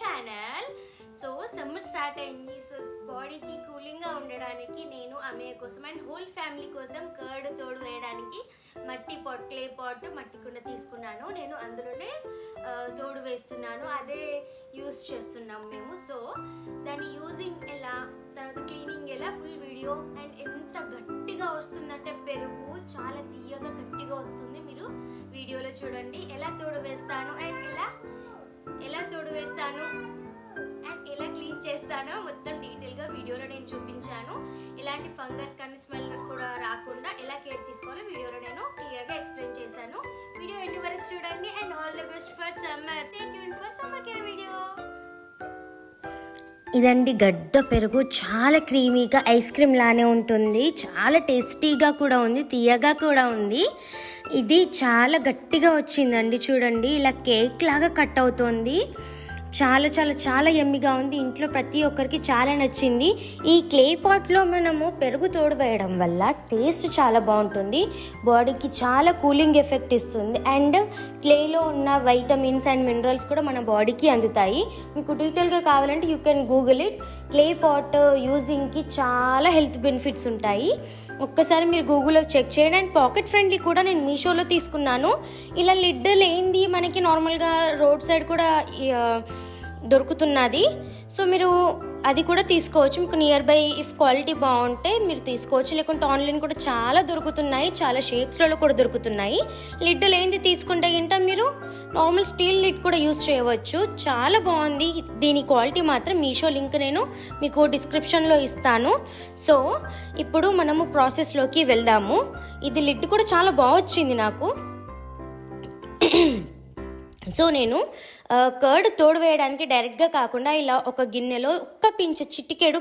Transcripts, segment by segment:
Channel. So summer start అయింది. So బాడీకి కూలింగ్గా ఉండడానికి నేను అమ్మయ్య కోసం అండ్ హోల్ ఫ్యామిలీ కోసం కర్డ్ తోడు వేయడానికి మట్టి పాట్, క్లే పాట్, మట్టి కుండ తీసుకున్నాను. నేను అందులోనే తోడు వేస్తున్నాను, అదే యూస్ చేస్తున్నాము మేము. సో దాని యూజింగ్ ఎలా, తర్వాత క్లీనింగ్ ఎలా, ఫుల్ వీడియో. అండ్ ఎంత గట్టిగా వస్తుందంటే పెరుగు చాలా తీయగా గట్టిగా వస్తుంది. మీరు వీడియోలో చూడండి ఎలా తోడు వేస్తాను అండ్ ఎలా తోడు వేస్తాను అండ్ ఎలా క్లీన్ చేస్తానో మొత్తం డీటెయిల్గా వీడియోలో నేను చూపించాను. ఎలాంటి ఫంగస్ కానీ స్మెల్ కూడా రాకుండా ఎలా కేర్ తీసుకోవాలో వీడియోలో నేను క్లియర్గా ఎక్స్ప్లెయిన్ చేశాను. వీడియో ఎండ్ వరకు చూడండి and all the best for summer. Stay tuned for summer care video. ఇదండి గడ్డ పెరుగు, చాలా క్రీమీగా ఐస్ క్రీమ్ లానే ఉంటుంది, చాలా టేస్టీగా కూడా ఉంది, తీయగా కూడా ఉంది. ఇది చాలా గట్టిగా వచ్చిందండి, చూడండి ఇలా కేక్ లాగా కట్ అవుతుంది. చాలా చాలా చాలా యమ్మీగా ఉంది. ఇంట్లో ప్రతి ఒక్కరికి చాలా నచ్చింది. ఈ క్లే పాట్లో మనము పెరుగు తోడు వేయడం వల్ల టేస్ట్ చాలా బాగుంటుంది, బాడీకి చాలా కూలింగ్ ఎఫెక్ట్ ఇస్తుంది. అండ్ క్లేలో ఉన్న వైటమిన్స్ అండ్ మినరల్స్ కూడా మన బాడీకి అందుతాయి. మీకు డీటెయిల్గా కావాలంటే you can Google it. Clay pot యూజింగ్కి చాలా హెల్త్ బెనిఫిట్స్ ఉంటాయి. ఒక్కసారి మీరు గూగుల్లో చెక్ చేయండి. అండ్ పాకెట్ ఫ్రెండ్లీ కూడా నేను మీషోలో తీసుకున్నాను. ఇలా లిడ్ లేనిది మనకి నార్మల్గా రోడ్ సైడ్ కూడా దొరుకుతున్నది. సో మీరు అది కూడా తీసుకోవచ్చు. మీకు నియర్ బై ఇఫ్ క్వాలిటీ బాగుంటే మీరు తీసుకోవచ్చు. లేకుంటే ఆన్లైన్ కూడా చాలా దొరుకుతున్నాయి, చాలా షేప్స్లలో కూడా దొరుకుతున్నాయి. లిడ్ లేనిది తీసుకుంటే ఏంటో మీరు నార్మల్ స్టీల్ లిడ్ కూడా యూస్ చేయవచ్చు. చాలా బాగుంది. దీని క్వాలిటీ మాత్రం మీషో లింక్ నేను మీకు డిస్క్రిప్షన్లో ఇస్తాను. సో ఇప్పుడు మనము ప్రాసెస్లోకి వెళ్దాము. ఇది లిడ్ కూడా చాలా బాగా వచ్చింది నాకు. సో నేను కర్డ్ తోడు వేయడానికి డైరెక్ట్గా కాకుండా ఇలా ఒక గిన్నెలో ఒక్క పించ చిటికెడు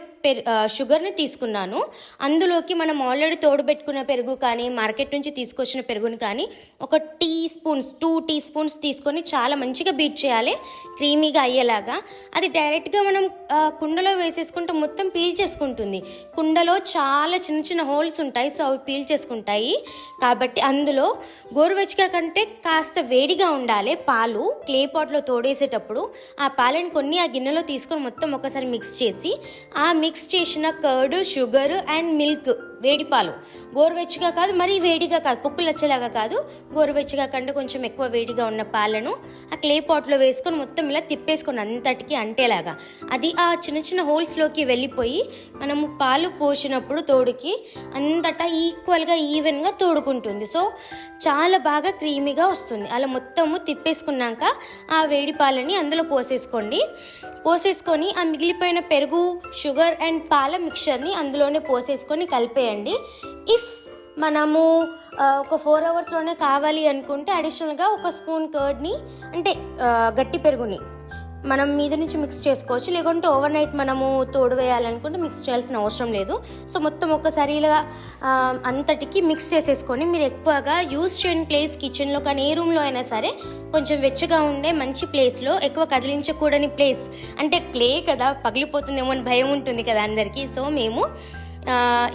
షుగర్ని తీసుకున్నాను. అందులోకి మనం ఆల్రెడీ తోడు పెట్టుకున్న పెరుగు కానీ మార్కెట్ నుంచి తీసుకొచ్చిన పెరుగుని కానీ ఒక 2 టీ స్పూన్స్ తీసుకొని చాలా మంచిగా బీట్ చేయాలి, క్రీమీగా అయ్యేలాగా. అది డైరెక్ట్గా మనం కుండలో వేసేసుకుంటే మొత్తం పీల్ చేసుకుంటుంది. కుండలో చాలా చిన్న చిన్న హోల్స్ ఉంటాయి, సో అవి పీల్ చేసుకుంటాయి. కాబట్టి అందులో గోరువెచ్చగా కంటే కాస్త వేడిగా ఉండాలి పాలు. క్లే పాట్లో తోడేసేటప్పుడు ఆ పాలని కొన్ని ఆ గిన్నెలో తీసుకొని మొత్తం ఒకసారి మిక్స్ చేసి, ఆ మిక్స్ చేసిన కర్డ్, షుగర్ అండ్ మిల్క్, వేడి పాలు, గోరువెచ్చగా కాదు మరీ వేడిగా కాదు, పొక్కులు వచ్చేలాగా కాదు, గోరువెచ్చగా కంటే కొంచెం ఎక్కువ వేడిగా ఉన్న పాలను ఆ క్లే పాట్లో వేసుకొని మొత్తం ఇలా తిప్పేసుకొని అంతటికి అంటేలాగా అది ఆ చిన్న చిన్న హోల్స్లోకి వెళ్ళిపోయి మనము పాలు పోసినప్పుడు తోడుకి అంతటా ఈక్వల్గా ఈవెన్గా తోడుకుంటుంది. సో చాలా బాగా క్రీమీగా వస్తుంది. అలా మొత్తము తిప్పేసుకున్నాక ఆ వేడి పాలని అందులో పోసేసుకొని ఆ మిగిలిపోయిన పెరుగు, షుగర్ అండ్ పాల మిక్చర్ని అందులోనే పోసేసుకొని కలిపేయండి. ఇఫ్ మనము ఒక 4 అవర్స్లోనే కావాలి అనుకుంటే అడిషనల్గా ఒక స్పూన్ కర్డ్ని, అంటే గట్టి పెరుగుని మనం మీద నుంచి మిక్స్ చేసుకోవచ్చు. లేకుంటే ఓవర్ నైట్ మనము తోడు వేయాలనుకుంటే మిక్స్ చేయాల్సిన అవసరం లేదు. సో మొత్తం ఒక్కసారి ఇలా అంతటికి మిక్స్ చేసేసుకొని, మీరు ఎక్కువగా యూస్ చేయని ప్లేస్ కిచెన్లో కానీ ఏ రూమ్లో అయినా సరే కొంచెం వెచ్చగా ఉండే మంచి ప్లేస్లో, ఎక్కువ కదిలించకూడని ప్లేస్, అంటే క్లే కదా పగిలిపోతుందేమో అని భయం ఉంటుంది కదా అందరికీ. సో మేము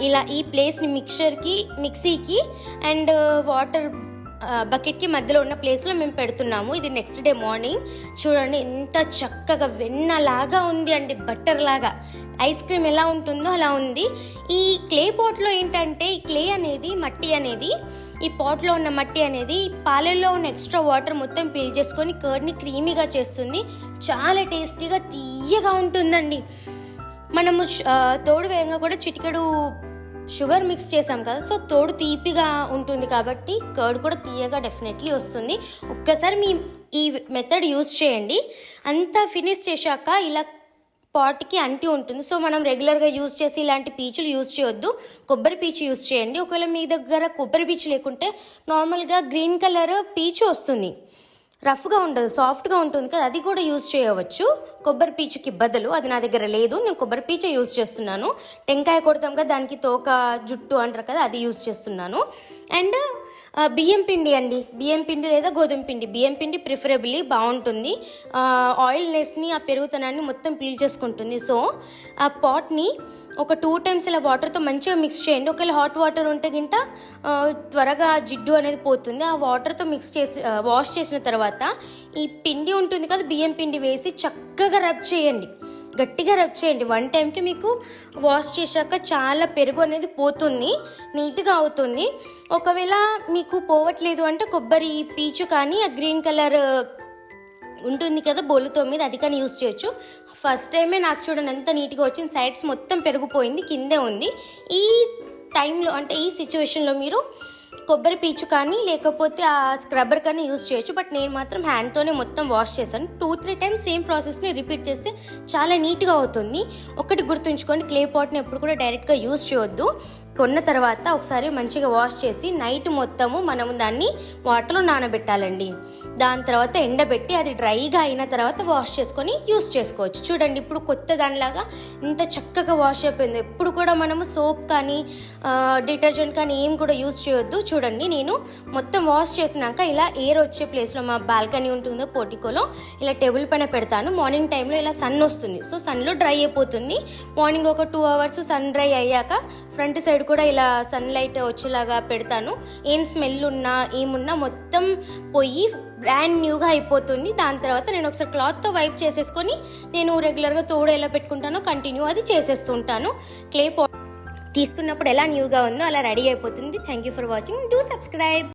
ఇలా ఈ ప్లేస్ని మిక్సీకి అండ్ వాటర్ బకెట్కి మధ్యలో ఉన్న ప్లేస్లో మేము పెడుతున్నాము. ఇది నెక్స్ట్ డే మార్నింగ్. చూడండి ఎంత చక్కగా వెన్నలాగా ఉంది అండి, బట్టర్ లాగా. ఐస్ క్రీమ్ ఎలా ఉంటుందో అలా ఉంది. ఈ క్లే పాట్లో ఏంటంటే ఈ క్లే అనేది, మట్టి అనేది, ఈ పాట్లో ఉన్న మట్టి అనేది పాలల్లో ఉన్న ఎక్స్ట్రా వాటర్ మొత్తం పీల్ చేసుకొని కర్డ్ని క్రీమీగా చేస్తుంది. చాలా టేస్టీగా తీయగా ఉంటుందండి. మనము తోడు వేయంగా కూడా చిటికెడు షుగర్ మిక్స్ చేసాం కదా, సో తోడు తీపిగా ఉంటుంది కాబట్టి కర్డ్ కూడా తీయగా డెఫినెట్లీ వస్తుంది. ఒక్కసారి మీ ఈ మెథడ్ యూస్ చేయండి. అంతా ఫినిష్ చేశాక ఇలా పాట్కి అంటి ఉంటుంది. సో మనం రెగ్యులర్గా యూజ్ చేసి ఇలాంటి పీచులు యూజ్ చేయొద్దు, కొబ్బరి పీచు యూజ్ చేయండి. ఒకవేళ మీ దగ్గర కొబ్బరి పీచు లేకుంటే నార్మల్గా గ్రీన్ కలర్ పీచు వస్తుంది, రఫ్గా ఉండదు, సాఫ్ట్గా ఉంటుంది కదా, అది కూడా యూజ్ చేయవచ్చు కొబ్బరి పీచుకి బదులు. అది నా దగ్గర లేదు, నేను కొబ్బరి పీచు యూజ్ చేస్తున్నాను. టెంకాయ కొడతాం కదా, దానికి తోక జుట్టు అంటారు కదా, అది యూజ్ చేస్తున్నాను. అండ్ బియ్యం పిండి అండి, బియ్యం పిండి లేదా గోధుమ పిండి, బియ్యం పిండి ప్రిఫరబుల్లీ బాగుంటుంది. ఆయిల్నెస్ని, ఆ పెరుగుతనాన్ని మొత్తం పీల్ చేసుకుంటుంది. సో ఆ పాట్ని ఒక 2 టైమ్స్ ఇలా వాటర్తో మంచిగా మిక్స్ చేయండి. ఒకవేళ హాట్ వాటర్ ఉంటే గింట త్వరగా జిడ్డు అనేది పోతుంది. ఆ వాటర్తో మిక్స్ చేసి వాష్ చేసిన తర్వాత ఈ పిండి ఉంటుంది కదా, బియ్యం పిండి వేసి చక్కగా రబ్ చేయండి, గట్టిగా రబ్ చేయండి. 1 టైంకి మీకు వాష్ చేశాక చాలా పెరుగు అనేది పోతుంది, నీట్గా అవుతుంది. ఒకవేళ మీకు పోవట్లేదు అంటే కొబ్బరి పీచు కానీ ఆ గ్రీన్ కలర్ ఉంటుంది కదా బొల్లుతో మీద, అది కానీ యూస్ చేయొచ్చు. ఫస్ట్ టైమే నాకు చూడండి ఎంత నీట్గా వచ్చింది, సైడ్స్ మొత్తం పెరిగిపోయింది, కిందే ఉంది. ఈ టైంలో అంటే ఈ సిచ్యువేషన్లో మీరు కొబ్బరి పీచు కానీ లేకపోతే ఆ స్క్రబ్బర్ కానీ యూజ్ చేయొచ్చు. బట్ నేను మాత్రం హ్యాండ్తోనే మొత్తం వాష్ చేశాను. 2-3 టైమ్స్ సేమ్ ప్రాసెస్ని రిపీట్ చేస్తే చాలా నీట్గా అవుతుంది. ఒకటి గుర్తుంచుకోండి, క్లే పాట్ని ఎప్పుడు కూడా డైరెక్ట్గా యూజ్ చేయొద్దు. కొన్న తర్వాత ఒకసారి మంచిగా వాష్ చేసి నైట్ మొత్తము మనము దాన్ని వాటర్లో నానబెట్టాలండి. దాని తర్వాత ఎండబెట్టి అది డ్రైగా అయిన తర్వాత వాష్ చేసుకొని యూస్ చేసుకోవచ్చు. చూడండి ఇప్పుడు కొత్త దానిలాగా ఇంత చక్కగా వాష్ అయిపోయింది. ఎప్పుడు కూడా మనము సోప్ కానీ డిటర్జెంట్ కానీ ఏం కూడా యూస్ చేయొద్దు. చూడండి నేను మొత్తం వాష్ చేసినాక ఇలా ఎయిర్ వచ్చే ప్లేస్లో, మా బాల్కనీ ఉంటుందో పోర్టికోలో, ఇలా టేబుల్ పైన పెడతాను. మార్నింగ్ టైంలో ఇలా సన్ వస్తుంది, సో సన్లో డ్రై అయిపోతుంది. మార్నింగ్ ఒక 2 అవర్స్ సన్ డ్రై అయ్యాక ఫ్రంట్ సైడ్ కూడా ఇలా సన్లైట్ వచ్చేలాగా పెడతాను. ఏం స్మెల్ ఉన్నా ఏమున్నా మొత్తం పోయి బ్రాండ్ న్యూగా అయిపోతుంది. దాని తర్వాత నేను ఒకసారి క్లాత్తో వైప్ చేసేసుకొని నేను రెగ్యులర్గా తోడు ఎలా పెట్టుకుంటానో కంటిన్యూ అది చేసేస్తూ ఉంటాను. క్లే పాట్ తీసుకున్నప్పుడు ఎలా న్యూగా ఉందో అలా రెడీ అయిపోతుంది. Thank you for watching. Do subscribe.